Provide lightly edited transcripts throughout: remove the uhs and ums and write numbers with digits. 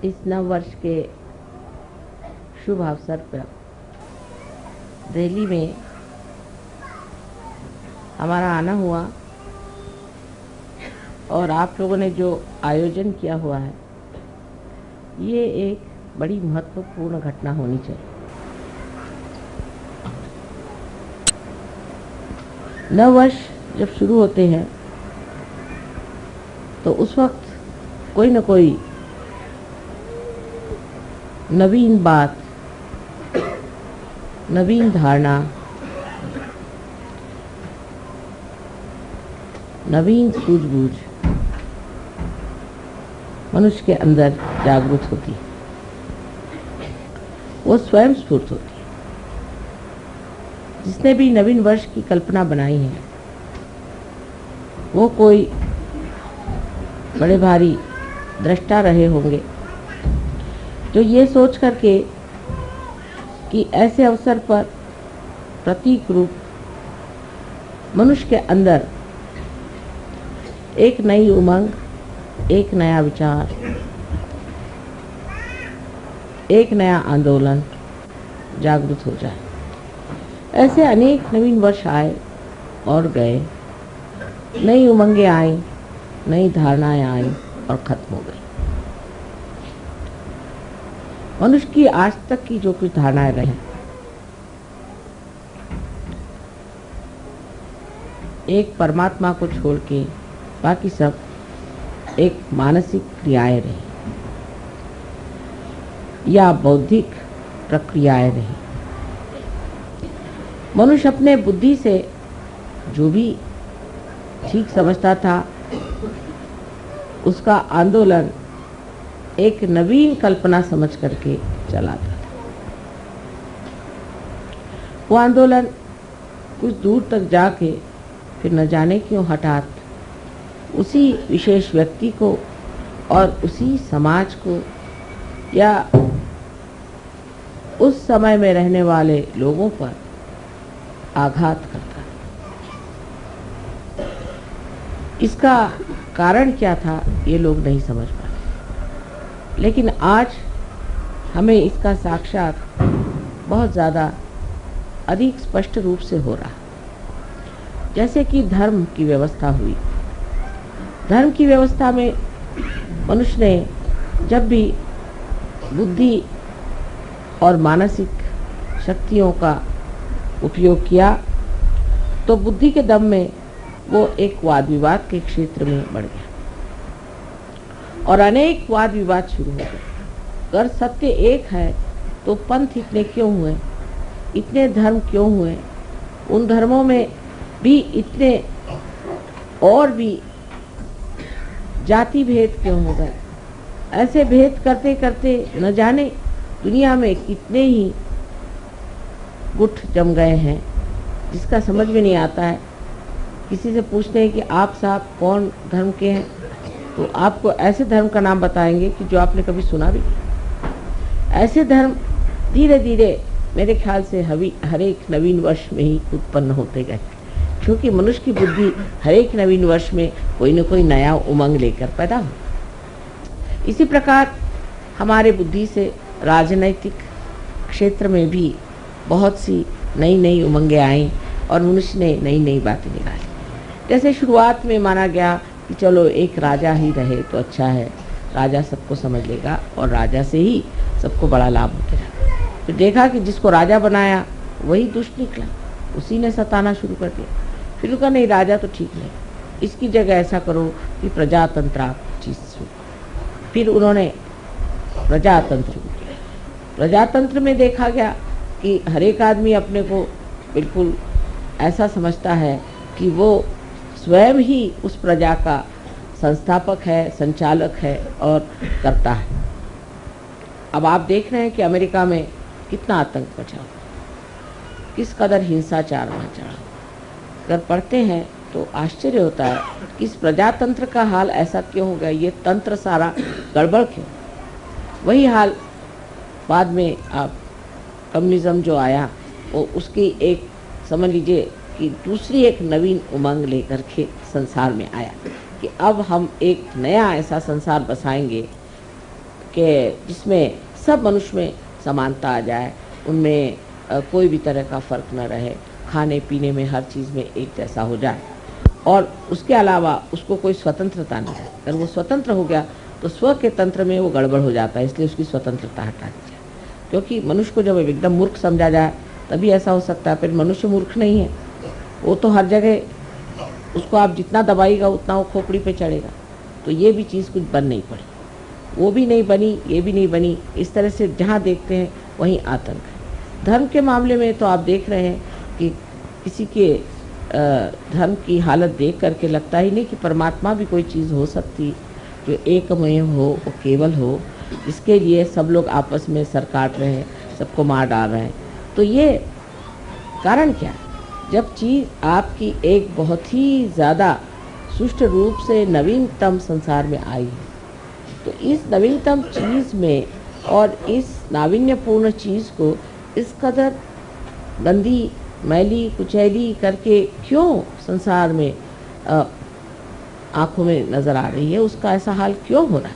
इस नव वर्ष के शुभ अवसर पर दिल्ली में हमारा आना हुआ और आप लोगों ने जो आयोजन किया हुआ है, ये एक बड़ी महत्वपूर्ण घटना होनी चाहिए। नव वर्ष जब शुरू होते हैं तो उस वक्त कोई न कोई नवीन बात, नवीन धारणा, नवीन सूझबूझ मनुष्य के अंदर जागृत होती है। वो स्वयं स्फूर्त होती है। जिसने भी नवीन वर्ष की कल्पना बनाई है, वो कोई बड़े भारी दृष्टा रहे होंगे जो ये सोच करके कि ऐसे अवसर पर प्रतीक रूप मनुष्य के अंदर एक नई उमंग, एक नया विचार, एक नया आंदोलन जागृत हो जाए। ऐसे अनेक नवीन वर्ष आए और गए, नई उमंगें आई, नई धारणाएं आई और खत्म हो गई। मनुष्य की आज तक की जो कुछ धारणाएं रही, एक परमात्मा को छोड़ के बाकी सब एक मानसिक क्रियाएं रही या बौद्धिक प्रक्रियाएं रही। मनुष्य अपने बुद्धि से जो भी ठीक समझता था, उसका आंदोलन एक नवीन कल्पना समझ करके चलाता था। वो आंदोलन कुछ दूर तक जाके फिर न जाने क्यों हठात उसी विशेष व्यक्ति को और उसी समाज को या उस समय में रहने वाले लोगों पर आघात करता। इसका कारण क्या था, ये लोग नहीं समझ पाए। लेकिन आज हमें इसका साक्षात बहुत ज़्यादा अधिक स्पष्ट रूप से हो रहा। जैसे कि धर्म की व्यवस्था हुई। धर्म की व्यवस्था में मनुष्य ने जब भी बुद्धि और मानसिक शक्तियों का उपयोग किया तो बुद्धि के दम में वो एक वाद विवाद के क्षेत्र में बढ़ गया और अनेक वाद विवाद शुरू हो गए। अगर सत्य एक है तो पंथ इतने क्यों हुए, इतने धर्म क्यों हुए, उन धर्मों में भी इतने और भी जाति भेद क्यों हो गए। ऐसे भेद करते करते न जाने दुनिया में कितने ही गुट जम गए हैं, जिसका समझ में नहीं आता है। किसी से पूछते हैं कि आप साहब कौन धर्म के हैं, तो आपको ऐसे धर्म का नाम बताएंगे कि जो आपने कभी सुना भी नहीं। ऐसे धर्म धीरे धीरे मेरे ख्याल से हर एक नवीन वर्ष में ही उत्पन्न होते गए, क्योंकि मनुष्य की बुद्धि हर एक नवीन वर्ष में कोई न कोई नया उमंग लेकर पैदा हो। इसी प्रकार हमारे बुद्धि से राजनैतिक क्षेत्र में भी बहुत सी नई नई उमंगें आई और मनुष्य ने नई नई बातें निकाली। जैसे शुरुआत में माना गया कि चलो एक राजा ही रहे तो अच्छा है, राजा सबको समझ लेगा और राजा से ही सबको बड़ा लाभ होता। फिर देखा कि जिसको राजा बनाया वही दुष्ट निकला, उसी ने सताना शुरू कर दिया। फिर कहा नहीं, राजा तो ठीक नहीं, इसकी जगह ऐसा करो कि प्रजातंत्र चीज शुरू। फिर उन्होंने प्रजातंत्र किया। प्रजातंत्र में देखा गया कि हर एक आदमी अपने को बिल्कुल ऐसा समझता है कि वो स्वयं ही उस प्रजा का संस्थापक है, संचालक है और करता है। अब आप देख रहे हैं कि अमेरिका में कितना आतंक मचा, किस कदर हिंसाचार मचा। अगर पढ़ते हैं तो आश्चर्य होता है कि इस प्रजातंत्र का हाल ऐसा क्यों हो गया, ये तंत्र सारा गड़बड़ क्यों। वही हाल बाद में आप कम्युनिज्म जो आया वो उसकी एक समझ लीजिए कि दूसरी एक नवीन उमंग लेकर के संसार में आया कि अब हम एक नया ऐसा संसार बसाएंगे जिसमें सब मनुष्य में समानता आ जाए, उनमें कोई भी तरह का फर्क न रहे, खाने पीने में हर चीज़ में एक जैसा हो जाए, और उसके अलावा उसको कोई स्वतंत्रता नहीं है। अगर वो स्वतंत्र हो गया तो स्व के तंत्र में वो गड़बड़ हो जाता है, इसलिए उसकी स्वतंत्रता हटा दी जाए। क्योंकि मनुष्य को जब एकदम मूर्ख समझा जाए तभी ऐसा हो सकता है। फिर मनुष्य मूर्ख नहीं है, वो तो हर जगह, उसको आप जितना दबाइएगा उतना वो खोपड़ी पे चढ़ेगा। तो ये भी चीज़ कुछ बन नहीं पड़ी, वो भी नहीं बनी, ये भी नहीं बनी। इस तरह से जहाँ देखते हैं वहीं आतंक है। धर्म के मामले में तो आप देख रहे हैं कि किसी के धर्म की हालत देख करके लगता ही नहीं कि परमात्मा भी कोई चीज़ हो सकती जो एकमय हो, वो केवल हो, इसके लिए सब लोग आपस में सर काट रहे हैं, सबको मार डाल रहे हैं। तो ये कारण क्या है? जब चीज़ आपकी एक बहुत ही ज़्यादा सुष्ट रूप से नवीनतम संसार में आई है, तो इस नवीनतम चीज़ में और इस नावीन्यपूर्ण चीज़ को इस कदर गंदी, मैली, कुचैली करके क्यों संसार में आँखों में नज़र आ रही है, उसका ऐसा हाल क्यों हो रहा है?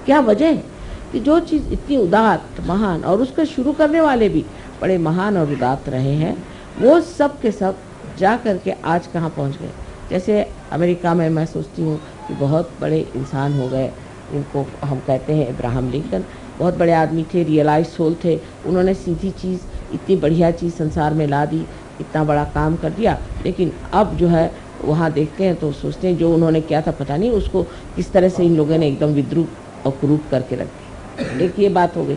क्या वजह है कि जो चीज़ इतनी उदात्त, महान, और उसके शुरू करने वाले भी बड़े महान और उदात्त रहे हैं, वो सब के सब जा कर के आज कहाँ पहुँच गए? जैसे अमेरिका में मैं सोचती हूँ कि बहुत बड़े इंसान हो गए, इनको हम कहते हैं अब्राहम लिंकन, बहुत बड़े आदमी थे, रियलाइज सोल थे। उन्होंने सीधी चीज़, इतनी बढ़िया चीज़ संसार में ला दी, इतना बड़ा काम कर दिया। लेकिन अब जो है वहाँ देखते हैं तो सोचते हैं जो उन्होंने किया था पता नहीं उसको किस तरह से इन लोगों ने एकदम विद्रूप और कुरूप करके रख दिया। एक ये बात हो गई।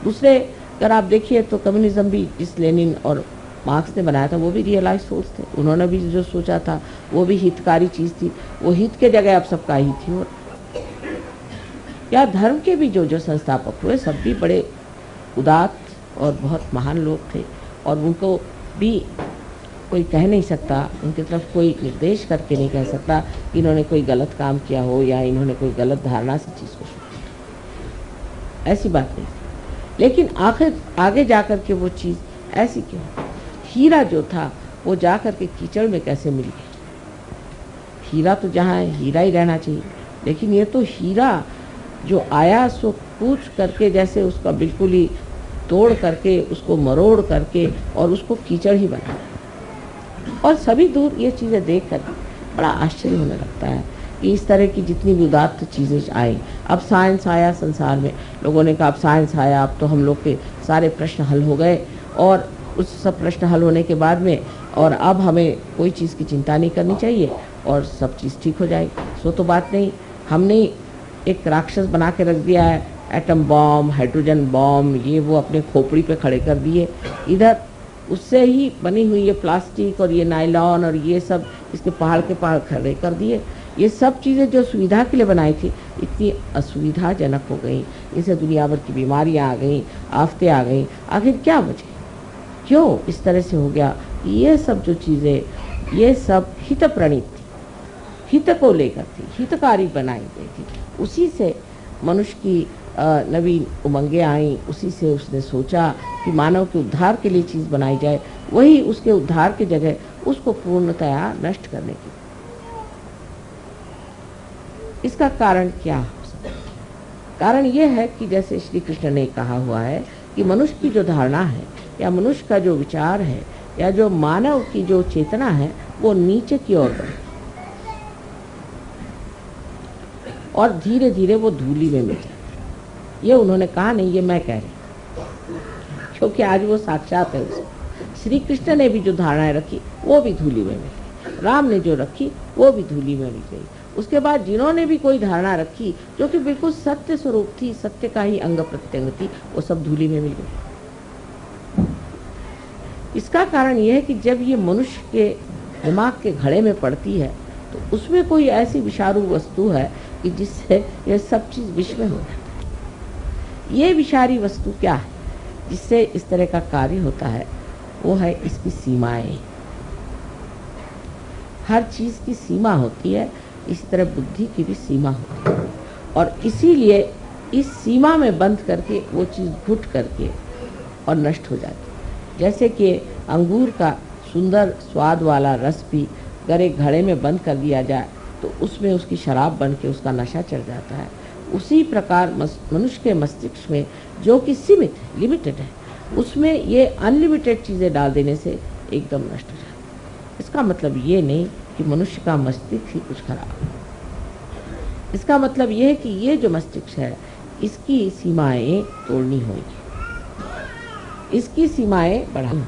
दूसरे अगर आप देखिए तो कम्युनिज्म भी जिस लेनिन और मार्क्स ने बनाया था वो भी रियलाइज सोच थे। उन्होंने भी जो सोचा था वो भी हितकारी चीज़ थी, वो हित के जगह अब सबका ही थी। और या धर्म के भी जो संस्थापक हुए सब भी बड़े उदात्त और बहुत महान लोग थे, और उनको भी कोई कह नहीं सकता, उनकी तरफ कोई निर्देश करके नहीं कह सकता कि इन्होंने कोई गलत काम किया हो या इन्होंने कोई गलत धारणा से चीज़ को शुरू, ऐसी बात नहीं। लेकिन आखिर आगे जाकर के वो चीज़ ऐसी क्यों? हीरा जो था वो जा कर के कीचड़ में कैसे मिल गया? हीरा तो जहाँ है हीरा ही रहना चाहिए, लेकिन ये तो हीरा जो आया सो कूच करके, जैसे उसका बिल्कुल ही तोड़ करके, उसको मरोड़ करके और उसको कीचड़ ही बना। और सभी दूर ये चीज़ें देख कर बड़ा आश्चर्य होने लगता है कि इस तरह की जितनी भी उदात्त चीज़ें आई। अब साइंस आया संसार में, लोगों ने कहा अब साइंस आया, अब तो हम लोग के सारे प्रश्न हल हो गए, और उस सब प्रश्न हल होने के बाद में और अब हमें कोई चीज़ की चिंता नहीं करनी चाहिए और सब चीज़ ठीक हो जाएगी। सो तो बात नहीं, हमने एक राक्षस बना के रख दिया है, एटम बॉम्ब, हाइड्रोजन बॉम्ब, ये वो अपने खोपड़ी पे खड़े कर दिए। इधर उससे ही बनी हुई ये प्लास्टिक और ये नायलॉन और ये सब इसके पहाड़ के पहाड़ खड़े कर दिए। ये सब चीज़ें जो सुविधा के लिए बनाई थी इतनी असुविधाजनक हो गई, इनसे दुनिया भर की बीमारियाँ आ गई, आफतें आ गई। आखिर क्या वजह, क्यों इस तरह से हो गया? ये सब जो चीज़ें, ये सब हित प्रणीत थी, हित को लेकर थी, हितकारी बनाई गई थी। उसी से मनुष्य की नवीन उमंगें आई, उसी से उसने सोचा कि मानव के उद्धार के लिए चीज़ बनाई जाए, वही उसके उद्धार की जगह उसको पूर्णतया नष्ट करने की। इसका कारण क्या हो सकता है? कारण यह है कि जैसे श्री कृष्ण ने कहा हुआ है कि मनुष्य की जो धारणा है या मनुष्य का जो विचार है या जो मानव की जो चेतना है वो नीचे की ओर बढ़ती और धीरे धीरे वो धूली में मिल जाती है। ये उन्होंने कहा नहीं, ये मैं कह रही, क्योंकि आज वो साक्षात है उसको। श्री कृष्ण ने भी जो धारणाएं रखी वो भी धूली में मिल गई, राम ने जो रखी वो भी धूली में मिल गई। उसके बाद जिन्होंने भी कोई धारणा रखी जो कि बिल्कुल सत्य स्वरूप थी, सत्य का ही अंग प्रत्यंग थी, वो सब धूली में मिल गई। इसका कारण यह है कि जब ये मनुष्य के दिमाग के घड़े में पड़ती है तो उसमें कोई ऐसी विषाणु वस्तु है कि जिससे यह सब चीज़ विष में हो जाता है। ये विषारी वस्तु क्या है जिससे इस तरह का कार्य होता है? वो है इसकी सीमाएं। हर चीज़ की सीमा होती है, इसी तरह बुद्धि की भी सीमा होती है, और इसीलिए इस सीमा में बंद करके वो चीज़ घुट करके और नष्ट हो जाती है। जैसे कि अंगूर का सुंदर स्वाद वाला रस भी अगर एक घड़े में बंद कर दिया जाए तो उसमें उसकी शराब बन के उसका नशा चढ़ जाता है। उसी प्रकार मनुष्य के मस्तिष्क में जो कि सीमित है, लिमिटेड है, उसमें ये अनलिमिटेड चीज़ें डाल देने से एकदम नष्ट हो जाता है। इसका मतलब ये नहीं कि मनुष्य का मस्तिष्क ही कुछ खराब है। इसका मतलब ये है कि ये जो मस्तिष्क है इसकी सीमाएं तोड़नी होगी, इसकी सीमाएं बढ़ानी।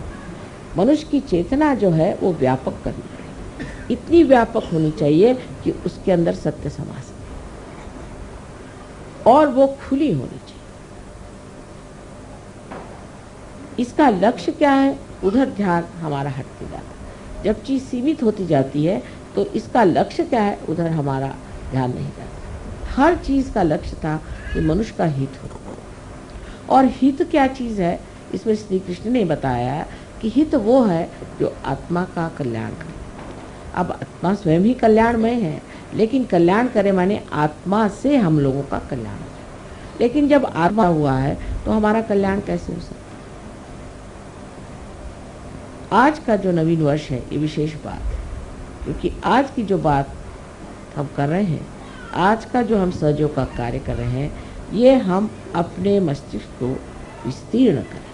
मनुष्य की चेतना जो है वो व्यापक करनी पड़ेगी, इतनी व्यापक होनी चाहिए कि उसके अंदर सत्य समा सके और वो खुली होनी चाहिए। इसका लक्ष्य क्या है? उधर ध्यान हमारा हटते जाता है। जब चीज सीमित होती जाती है तो इसका लक्ष्य क्या है? उधर हमारा ध्यान नहीं जाता। हर चीज का लक्ष्य था कि मनुष्य का हित हो। और हित क्या चीज है? इसमें श्री कृष्ण ने बताया कि हित वो है जो आत्मा का कल्याण करे। अब आत्मा स्वयं ही कल्याणमय है, लेकिन कल्याण करे माने आत्मा से हम लोगों का कल्याण हो जाए। लेकिन जब आत्मा हुआ है तो हमारा कल्याण कैसे हो सकता? आज का जो नवीन वर्ष है ये विशेष बात है, क्योंकि आज की जो बात हम कर रहे हैं, आज का जो हम सहयोग का कार्य कर रहे हैं, ये हम अपने मस्तिष्क को विस्तीर्ण करें,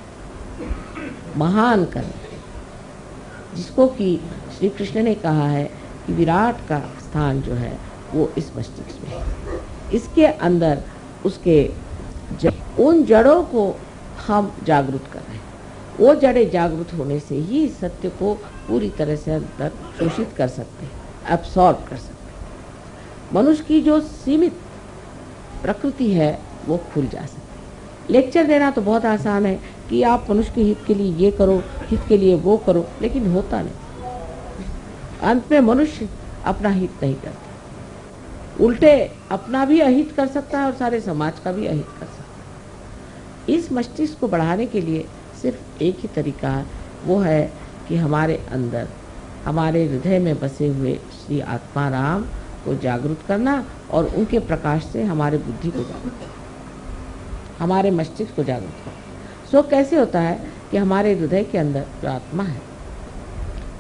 महान करें, जिसको कि श्री कृष्ण ने कहा है कि विराट का स्थान जो है वो इस मस्तिष्क में है। इसके अंदर उसके उन जड़ों को हम जागृत कर रहे हैं। वो जड़ें जागृत होने से ही सत्य को पूरी तरह से अंदर शोषित कर सकते हैं, एब्सॉर्ब कर सकते हैं। मनुष्य की जो सीमित प्रकृति है वो खुल जा सकती है। लेक्चर देना तो बहुत आसान है कि आप मनुष्य के हित के लिए ये करो, हित के लिए वो करो, लेकिन होता नहीं। अंत में मनुष्य अपना हित नहीं करता, उल्टे अपना भी अहित कर सकता है और सारे समाज का भी अहित कर सकता है। इस मस्तिष्क को बढ़ाने के लिए सिर्फ एक ही तरीका है, वो है कि हमारे अंदर, हमारे हृदय में बसे हुए श्री आत्मा राम को जागृत करना और उनके प्रकाश से हमारे बुद्धि को जागृत करना, हमारे मस्तिष्क को जागृत करना। सो कैसे होता है कि हमारे हृदय के अंदर जो आत्मा है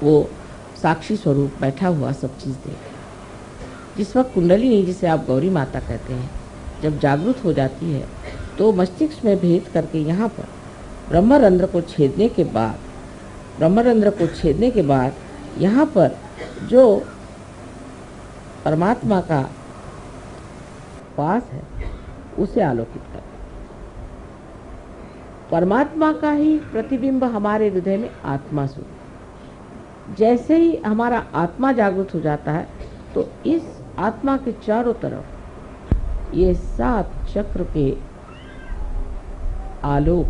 वो साक्षी स्वरूप बैठा हुआ सब चीज़ देख। जिस वक्त कुंडलिनी, जिसे आप गौरी माता कहते हैं, जब जागृत हो जाती है तो मस्तिष्क में भेद करके यहाँ पर ब्रह्मरंध्र को छेदने के बाद यहाँ पर जो परमात्मा का वास है उसे आलोकित कर। परमात्मा का ही प्रतिबिंब हमारे हृदय में आत्मा स्वरूप। जैसे ही हमारा आत्मा जागृत हो जाता है तो इस आत्मा के चारों तरफ ये 7 चक्र के आलोक,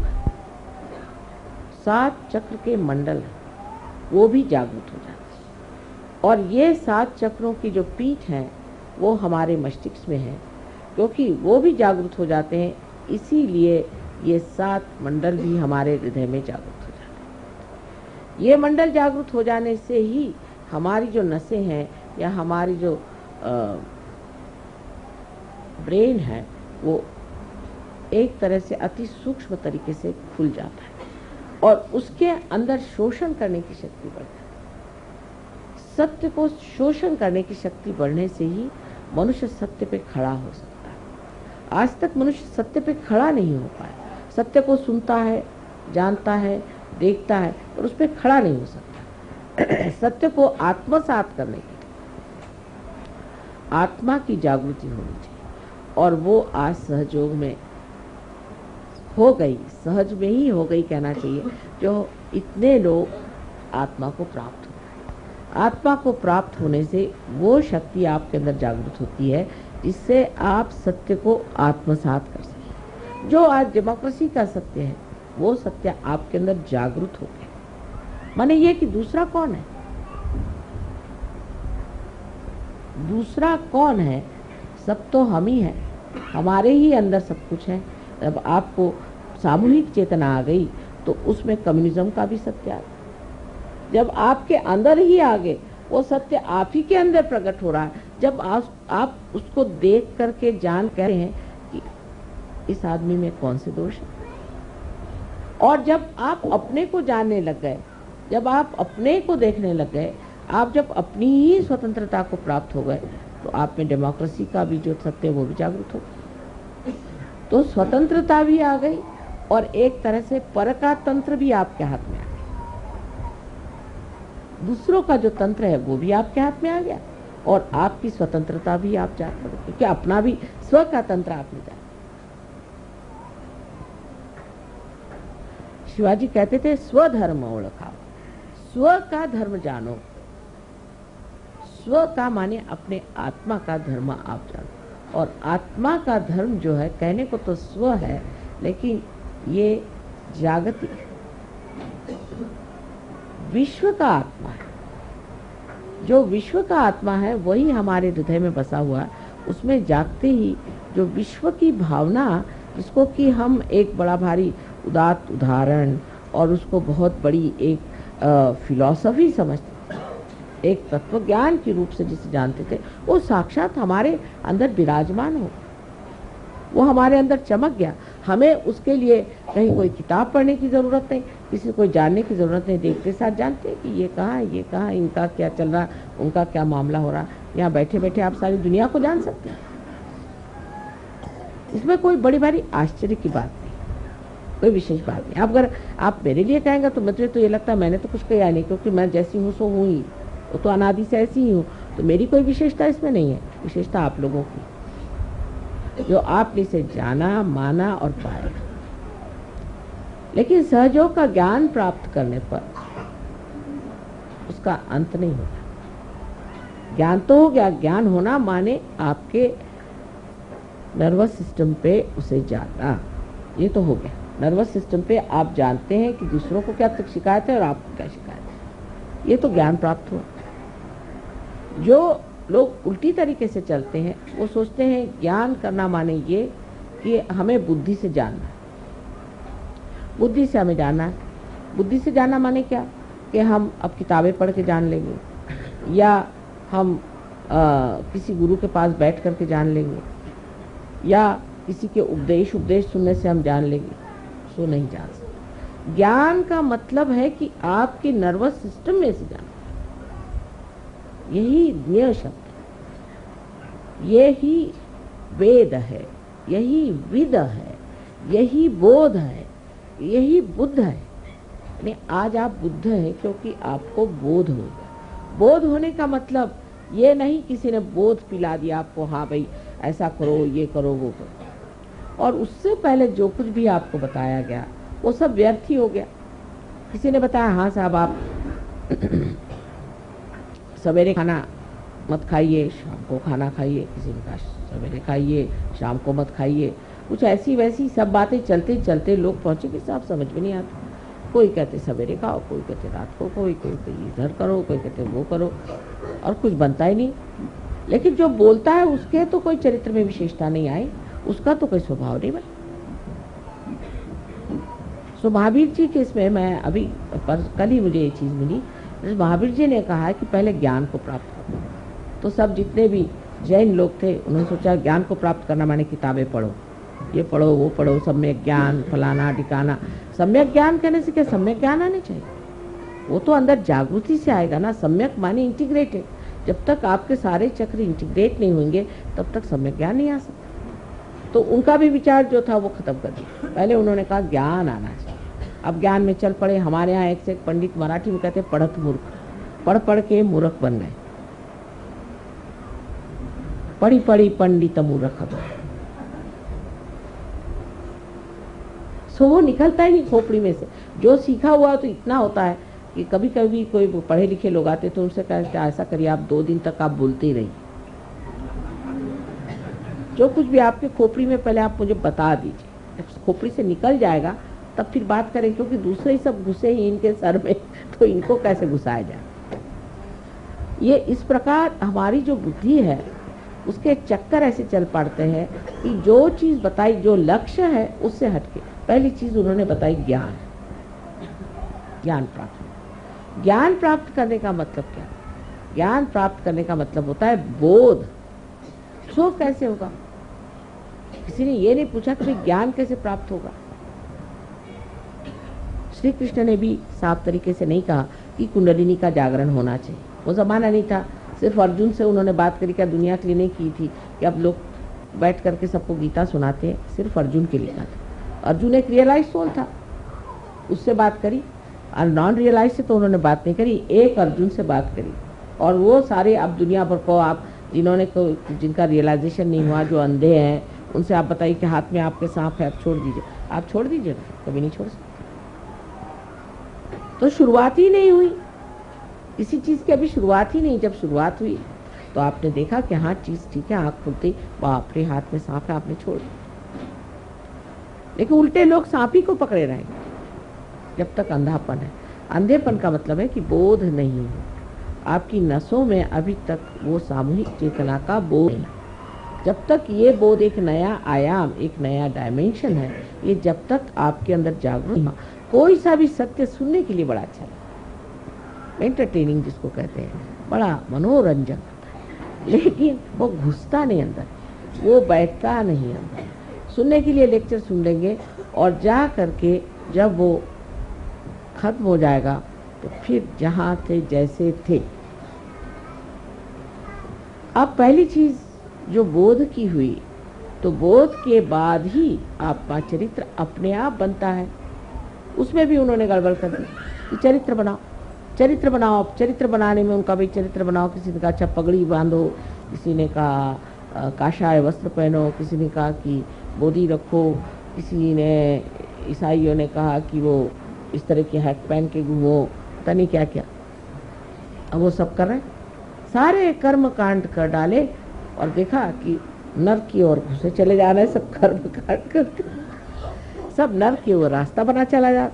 7 चक्र के मंडल वो भी जागृत हो जाते हैं। और ये 7 चक्रों की जो पीठ है वो हमारे मस्तिष्क में है, क्योंकि वो भी जागृत हो जाते हैं, इसीलिए ये 7 मंडल भी हमारे हृदय में जागृत हो जाते हैं। ये मंडल जागृत हो जाने से ही हमारी जो नसें हैं या हमारी जो ब्रेन है वो एक तरह से अति सूक्ष्म तरीके से खुल जाता है और उसके अंदर शोषण करने की शक्ति बढ़ती है। सत्य को शोषण करने की शक्ति बढ़ने से ही मनुष्य सत्य पे खड़ा हो सकता है। आज तक मनुष्य सत्य पे खड़ा नहीं हो पाया। सत्य को सुनता है, जानता है, देखता है, और उस पर खड़ा नहीं हो सकता। सत्य को आत्मसात करने के लिए आत्मा की जागृति होनी चाहिए, और वो आज सहयोग में हो गई, सहज में ही हो गई कहना चाहिए, जो इतने लोग आत्मा को प्राप्त हो। आत्मा को प्राप्त होने से वो शक्ति आपके अंदर जागृत होती है जिससे आप सत्य को आत्मसात कर सकें। जो आज डेमोक्रेसी का सत्य है वो सत्य आपके अंदर जागृत हो गया। माने ये कि दूसरा कौन है? दूसरा कौन है? सब तो हम ही हैं, हमारे ही अंदर सब कुछ है। जब आपको सामूहिक चेतना आ गई तो उसमें कम्युनिज्म का भी सत्य आ गया। जब आपके अंदर ही आ गए, वो सत्य आप ही के अंदर प्रकट हो रहा है। जब आप उसको देख करके जान कह रहे हैं कि इस आदमी में कौन से दोष है, और जब आप अपने को जानने लग गए, जब आप अपने को देखने लग गए, आप जब अपनी ही स्वतंत्रता को प्राप्त हो गए, तो आप में डेमोक्रेसी का भी जो सत्य है वो भी जागृत हो गया। तो स्वतंत्रता भी आ गई और एक तरह से पर का तंत्र भी आपके हाथ में आ गया। दूसरों का जो तंत्र है वो भी आपके हाथ में आ गया और आपकी स्वतंत्रता भी आप जान पड़े, क्योंकि अपना भी स्व का तंत्र आपने जाना। शिवाजी कहते थे स्वधर्म ओळखावा, स्व का धर्म जानो। स्व का माने अपने आत्मा का धर्म आप जानो, और आत्मा का धर्म जो है कहने को तो स्व है, लेकिन ये जागतिक विश्व का आत्मा है। जो विश्व का आत्मा है वही हमारे हृदय में बसा हुआ है। उसमें जागते ही जो विश्व की भावना, जिसको कि हम एक बड़ा भारी उदात्त उदाहरण और उसको बहुत बड़ी एक फिलॉसफी समझते थे, एक तत्व ज्ञान के रूप से जिसे जानते थे, वो साक्षात हमारे अंदर विराजमान हो, वो हमारे अंदर चमक गया। हमें उसके लिए कहीं कोई किताब पढ़ने की ज़रूरत नहीं, किसी को जानने की ज़रूरत नहीं। देखते साथ जानते हैं कि ये कहाँ है, ये कहाँ, इनका क्या चल रहा, उनका क्या मामला हो रहा। यहाँ बैठे बैठे आप सारी दुनिया को जान सकते हैं। इसमें कोई बड़ी भारी आश्चर्य की बात नहीं, कोई विशेष बात नहीं। अगर आप मेरे लिए कहेंगे तो मुझे तो ये लगता है मैंने तो कुछ किया नहीं, क्योंकि मैं जैसी हूँ सो हूँ ही, वो तो अनादि से ऐसी ही हूँ, तो मेरी कोई विशेषता इसमें नहीं है। विशेषता आप लोगों की, जो आपने इसे जाना, माना और पाया। लेकिन सहयोग का ज्ञान प्राप्त करने पर उसका अंत नहीं होता। ज्ञान तो हो गया, ज्ञान होना माने आपके नर्वस सिस्टम पे उसे जाना, ये तो हो गया। नर्वस सिस्टम पे आप जानते हैं कि दूसरों को क्या शिकायत है और आपको क्या शिकायत है, ये तो ज्ञान प्राप्त हुआ। जो लोग उल्टी तरीके से चलते हैं वो सोचते हैं ज्ञान करना माने ये कि हमें बुद्धि से जानना है, बुद्धि से हमें जानना है। बुद्धि से जानना माने क्या कि हम अब किताबें पढ़ के जान लेंगे, या हम किसी गुरु के पास बैठ करके जान लेंगे, या किसी के उपदेश सुनने से हम जान लेंगे। सो नहीं जान सकते। ज्ञान का मतलब है कि आपके नर्वस सिस्टम में से जानना, यही ज्ञेय शब्द, यही वेद है, यही विद है, यही बोध है, यही बुद्ध है। यानी आज आप बुद्ध हैं क्योंकि आपको बोध हो गया। बोध होने का मतलब ये नहीं किसी ने बोध पिला दिया आपको, हाँ भाई ऐसा करो, ये करो, वो करो, और उससे पहले जो कुछ भी आपको बताया गया वो सब व्यर्थ ही हो गया। किसी ने बताया हाँ साहब आप सवेरे खाना मत खाइए, शाम को खाना खाइए, किसी ने कहा सवेरे खाइए, शाम को मत खाइए, कुछ ऐसी वैसी सब बातें चलते चलते लोग पहुँचे कि साहब समझ में नहीं आता। कोई कहते सवेरे खाओ, कोई कहते रात को, कोई इधर करो, कोई कहते वो करो, और कुछ बनता ही नहीं। लेकिन जो बोलता है उसके तो कोई चरित्र में विशेषता नहीं आई, उसका तो कोई स्वभाव नहीं बना। सो महावीर जी के इसमें मैं अभी कल ही मुझे ये चीज़ मिली, महावीर जी ने कहा है कि पहले ज्ञान को प्राप्त करो। तो सब जितने भी जैन लोग थे उन्होंने सोचा ज्ञान को प्राप्त करना माने किताबें पढ़ो, ये पढ़ो, वो पढ़ो, सम्यक ज्ञान फलाना ढिकाना। सम्यक ज्ञान कहने से क्या सम्यक ज्ञान आने चाहिए? वो तो अंदर जागृति से आएगा ना। सम्यक माने इंटीग्रेटेड। जब तक आपके सारे चक्र इंटीग्रेट नहीं होंगे तब तक सम्यक ज्ञान नहीं आ सकता। तो उनका भी विचार जो था वो खत्म कर दिया। पहले उन्होंने कहा ज्ञान आना चाहिए, अब ज्ञान में चल पड़े। हमारे यहाँ एक से एक पंडित मराठी में कहते पढ़त मूर्ख, पढ़ पढ़ के मूर्ख बन गए। पढ़ी पढ़ी पंडित मूर्ख। सो वो निकलता ही नहीं खोपड़ी में से। जो सीखा हुआ तो इतना होता है कि कभी कभी कोई पढ़े लिखे लोग आते तो उनसे कहते ऐसा करिए आप 2 दिन तक आप बोलते ही रहिए, जो कुछ भी आपके खोपड़ी में पहले आप मुझे बता दीजिए। जब खोपड़ी से निकल जाएगा तब फिर बात करें, क्योंकि दूसरे ही सब घुसे ही इनके सर में, तो इनको कैसे घुसाया जाए। ये इस प्रकार हमारी जो बुद्धि है उसके चक्कर ऐसे चल पड़ते हैं कि जो चीज़ बताई, जो लक्ष्य है उससे हटके पहली चीज उन्होंने बताई ज्ञान। ज्ञान प्राप्त, ज्ञान प्राप्त करने का मतलब क्या? ज्ञान प्राप्त करने का मतलब होता है बोध। सो कैसे होगा? किसी ने ये नहीं पूछा कि ज्ञान कैसे प्राप्त होगा। श्री कृष्ण ने भी साफ तरीके से नहीं कहा कि कुंडलिनी का जागरण होना चाहिए। वो जमाना नहीं था। सिर्फ अर्जुन से उन्होंने बात करी, क्या दुनिया के लिए नहीं की थी कि अब लोग बैठ करके सबको गीता सुनाते हैं, सिर्फ अर्जुन के लिए था। अर्जुन एक रियलाइज सोल था, उससे बात करी, और नॉन रियलाइज से तो उन्होंने बात नहीं करी, एक अर्जुन से बात करी। और वो सारे अब दुनिया भर को आप जिनका रियलाइजेशन नहीं हुआ, जो अंधे हैं, उनसे आप बताइए कि हाथ में आपके सांप है, आप छोड़ दीजिए, आप छोड़ दीजिए, कभी नहीं छोड़ सकते। तो शुरुआत ही नहीं हुई किसी चीज की, अभी शुरुआत ही नहीं। जब शुरुआत हुई तो आपने देखा कि हाँ चीज ठीक है, आंख खुलती बाप रे हाथ में सांप है, आपने छोड़ दिया। लेकिन उल्टे लोग सांप ही को पकड़े रहेंगे जब तक अंधापन है। अंधेपन का मतलब है कि बोध नहीं है, आपकी नसों में अभी तक वो सामूहिक चेतना का बोध है। जब तक ये बोध एक नया आयाम, एक नया डायमेंशन है, ये जब तक आपके अंदर जागरूक है, कोई सा भी सत्य सुनने के लिए बड़ा अच्छा लगता है, एंटरटेनिंग जिसको कहते हैं, बड़ा मनोरंजक, लेकिन वो घुसता नहीं अंदर, वो बैठता नहीं अंदर। सुनने के लिए लेक्चर सुन लेंगे और जा करके जब वो खत्म हो जाएगा तो फिर जहाँ थे जैसे थे। अब पहली चीज जो बोध की हुई, तो बोध के बाद ही आपका चरित्र अपने आप बनता है। उसमें भी उन्होंने गड़बड़ कर दी कि चरित्र बनाओ, चरित्र बनाओ। चरित्र बनाने में उनका भी चरित्र बनाओ, किसी ने कहा अच्छा पगड़ी बांधो, किसी ने कहा काशाय वस्त्र पहनो, किसी ने कहा कि बोधी रखो, किसी ने ईसाइयों ने कहा कि वो इस तरह के हैट पहन के घूमो, पता नहीं क्या क्या। अब वो सब कर रहे हैं, सारे कर्म कांड कर डाले और देखा कि नर्क की ओर घुसे चले जा रहे हैं, सब कर्म कांड करके सब नर्क की ओर रास्ता बना चला जा।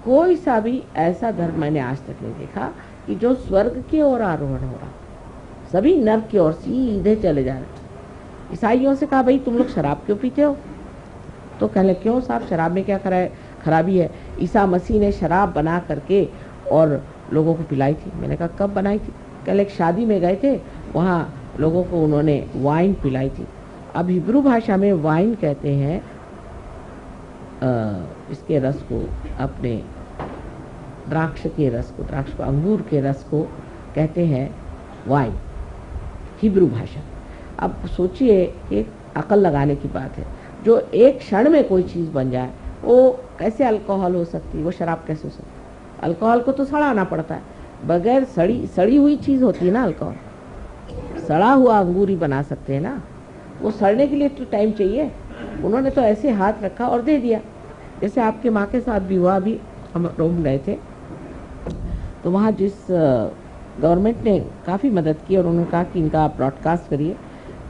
कोई सा भी ऐसा धर्म मैंने आज तक नहीं देखा कि जो स्वर्ग की ओर आरोहण हो रहा, सभी नर्क की ओर सीधे चले जा रहे। ईसाइयों से कहा भाई तुम लोग शराब क्यों पीते हो? तो कहने क्यों साहब, शराब में क्या खराबी है? ईसा मसीह ने शराब बना करके और लोगों को पिलाई थी। मैंने कहा कब बनाई थी? कल एक शादी में गए थे, वहाँ लोगों को उन्होंने वाइन पिलाई थी। अब हिब्रू भाषा में वाइन कहते हैं इसके रस को, अपने द्राक्ष के रस को, अंगूर के रस को कहते हैं वाइन, हिब्रू भाषा। अब सोचिए एक अकल लगाने की बात है, जो एक क्षण में कोई चीज बन जाए, वो कैसे अल्कोहल हो सकती है, वो शराब कैसे हो सकती है? अल्कोहल को तो सड़ाना पड़ता है, बगैर सड़ी हुई चीज होती है ना अल्कोहल। सड़ा हुआ अंगूर ही बना सकते हैं ना, वो सड़ने के लिए तो टाइम चाहिए। उन्होंने तो ऐसे हाथ रखा और दे दिया, जैसे आपके माँ के साथ भी हुआ। अभी हम रोम गए थे तो वहाँ जिस गवर्नमेंट ने काफ़ी मदद की और उन्होंने कहा कि इनका आप ब्रॉडकास्ट करिए,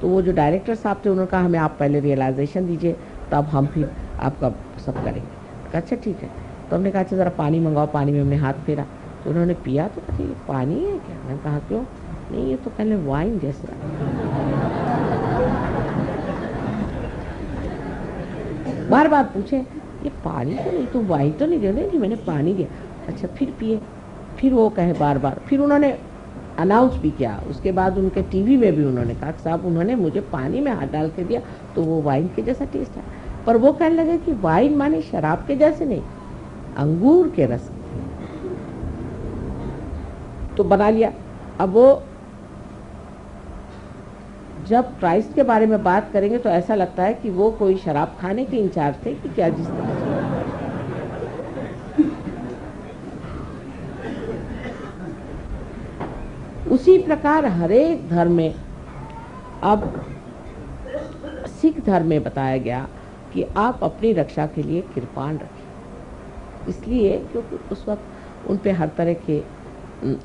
तो वो जो डायरेक्टर साहब थे उन्होंने कहा हमें आप पहले रियलाइजेशन दीजिए, तब हम फिर आपका सब करेंगे। अच्छा ठीक है। तो हमने कहा अच्छा ज़रा पानी मंगाओ, पानी में हमने हाथ फेरा तो उन्होंने पिया, तो कहते ये पानी है क्या? मैंने कहा क्यों? नहीं ये तो पहले वाइन जैसा। बार बार पूछे ये पानी तो नहीं, तो वाइन तो नहीं दे रहे? मैंने पानी दिया। अच्छा फिर पिए, फिर वो कहे बार बार। फिर उन्होंने अनाउंस भी किया, उसके बाद उनके टीवी में भी उन्होंने कहा साहब उन्होंने मुझे पानी में हाथ डाल के दिया तो वो वाइन के जैसा टेस्ट है। पर वो कहने लगे कि वाइन माने शराब के जैसे नहीं, अंगूर के रस। तो बना लिया। अब वो जब क्राइस्ट के बारे में बात करेंगे तो ऐसा लगता है कि वो कोई शराब खाने के इंचार्ज थे कि क्या, जिस तरह से उसी प्रकार हरेक धर्म में, अब सिख धर्म में बताया गया कि आप अपनी रक्षा के लिए कृपाण रखें, इसलिए क्योंकि उस वक्त उन पे हर तरह के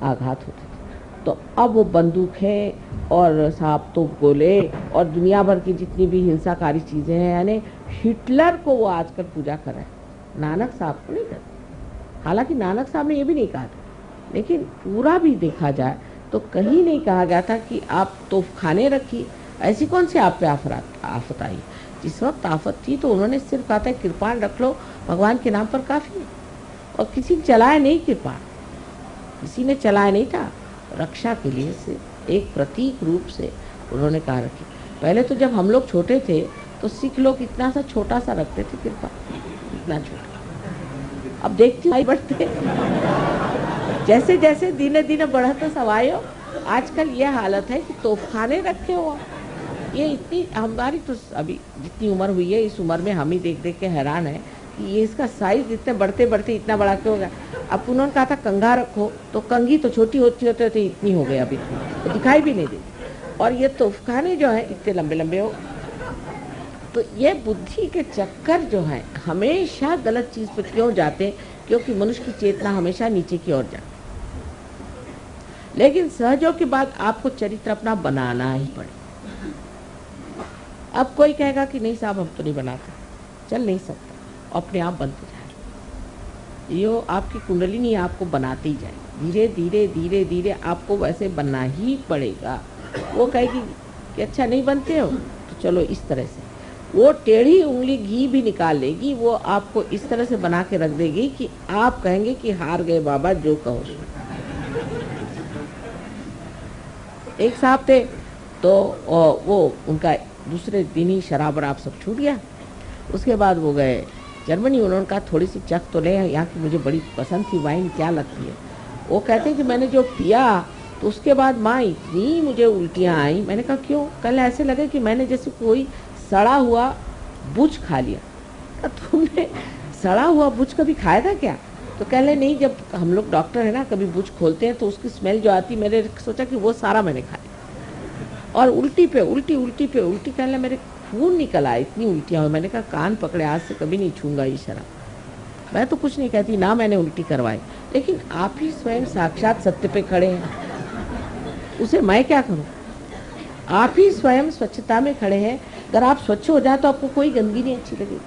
आघात होते थे। तो अब वो बंदूकें और सांप तोप गोले और दुनिया भर की जितनी भी हिंसाकारी चीजें हैं, यानी हिटलर को वो आजकल पूजा कर रहे हैं, नानक साहब को नहीं करते। हालांकि नानक साहब ने ये भी नहीं कहा था, लेकिन पूरा भी देखा जाए तो कहीं नहीं कहा गया था कि आप तोपखाने रखिए। ऐसी कौन सी आप पे आफत आई? जिस वक्त आफत थी तो उन्होंने सिर्फ कहा था कृपाण रख लो, भगवान के नाम पर काफी है। और किसी ने चलाया नहीं कृपाण, किसी ने चलाया नहीं था, रक्षा के लिए से एक प्रतीक रूप से उन्होंने कहा रखी। पहले तो जब हम लोग छोटे थे तो सिख लोग इतना सा छोटा सा रखते थे कृपा, इतना छोटा। अब देखते बढ़ते जैसे जैसे दिने दिने बढ़ते सवायो, आजकल ये हालत है कि तोपखाने रखे हो ये इतनी हमारी तो अभी जितनी उम्र हुई है, इस उम्र में हम ही देख देख के हैरान है कि ये इसका साइज इतने बढ़ते बढ़ते इतना बड़ा क्यों हो गया। अब उन्होंने कहा था कंघा रखो, तो कंघी तो छोटी होती होते होते इतनी हो गई, अभी तो दिखाई भी नहीं देती। और ये तोफखाने जो है इतने लंबे लंबे हो। तो ये बुद्धि के चक्कर जो है हमेशा गलत चीज पे क्यों जाते, क्योंकि मनुष्य की चेतना हमेशा नीचे की ओर जाती। लेकिन सहयोग के बाद आपको चरित्र अपना बनाना ही पड़े। अब कोई कहेगा कि नहीं साहब हम तो नहीं बनाते, चल नहीं सकता, अपने आप बनते जाए। यो आपकी कुंडलिनी आपको बनाती जाए, धीरे धीरे धीरे धीरे आपको वैसे बनना ही पड़ेगा। वो कहेगी कि अच्छा नहीं बनते हो तो चलो इस तरह से, वो टेढ़ी उंगली घी भी निकाल लेगी, वो आपको इस तरह से बना के रख देगी कि आप कहेंगे कि हार गए बाबा, जो कहो। एक साहब थे तो वो उनका दूसरे दिन ही शराब वराब सब छूट गया। उसके बाद वो गए जर्मनी। उन्होंने कहा थोड़ी सी चख तो ले, यहाँ की मुझे बड़ी पसंद थी वाइन, क्या लगती है। वो कहते हैं कि मैंने जो पिया तो उसके बाद माँ इतनी मुझे उल्टियाँ आई। मैंने कहा क्यों? कल ऐसे लगे कि मैंने जैसे कोई सड़ा हुआ बुच खा लिया। तुमने सड़ा हुआ बुच कभी खाया था क्या? तो कह ले नहीं, जब हम लोग डॉक्टर है ना कभी बुच खोलते हैं तो उसकी स्मेल जो आती, मैंने सोचा कि वो सारा मैंने खाया। और उल्टी पे उल्टी, उल्टी पे उल्टी, कह ले मेरे खून निकल आया, इतनी उल्टियाँ हुई। मैंने कहा कान पकड़े, आज से कभी नहीं छूंगा ये शराब। मैं तो कुछ नहीं कहती ना, मैंने उल्टी करवाई, लेकिन आप ही स्वयं साक्षात सत्य पे खड़े हैं, उसे मैं क्या करूँ? आप ही स्वयं स्वच्छता में खड़े हैं। अगर आप स्वच्छ हो जाए तो आपको कोई गंदगी नहीं अच्छी लगेगी,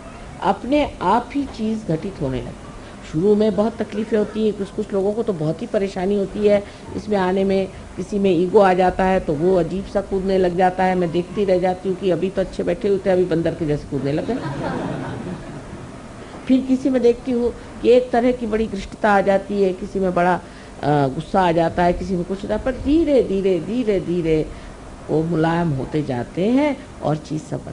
अपने आप ही चीज़ घटित होने लगती। शुरू में बहुत तकलीफ़ें होती हैं, कुछ लोगों को तो बहुत ही परेशानी होती है इसमें आने में। किसी में ईगो आ जाता है तो वो अजीब सा कूदने लग जाता है। मैं देखती रह जाती हूँ कि अभी तो अच्छे बैठे हुए थे, अभी बंदर के जैसे कूदने लग गए। फिर किसी में देखती हूँ कि एक तरह की बड़ी घृष्टता आ जाती है, किसी में बड़ा गुस्सा आ जाता है, किसी में कुछ होता है, पर धीरे धीरे धीरे धीरे वो मुलायम होते जाते हैं और चीज़ सब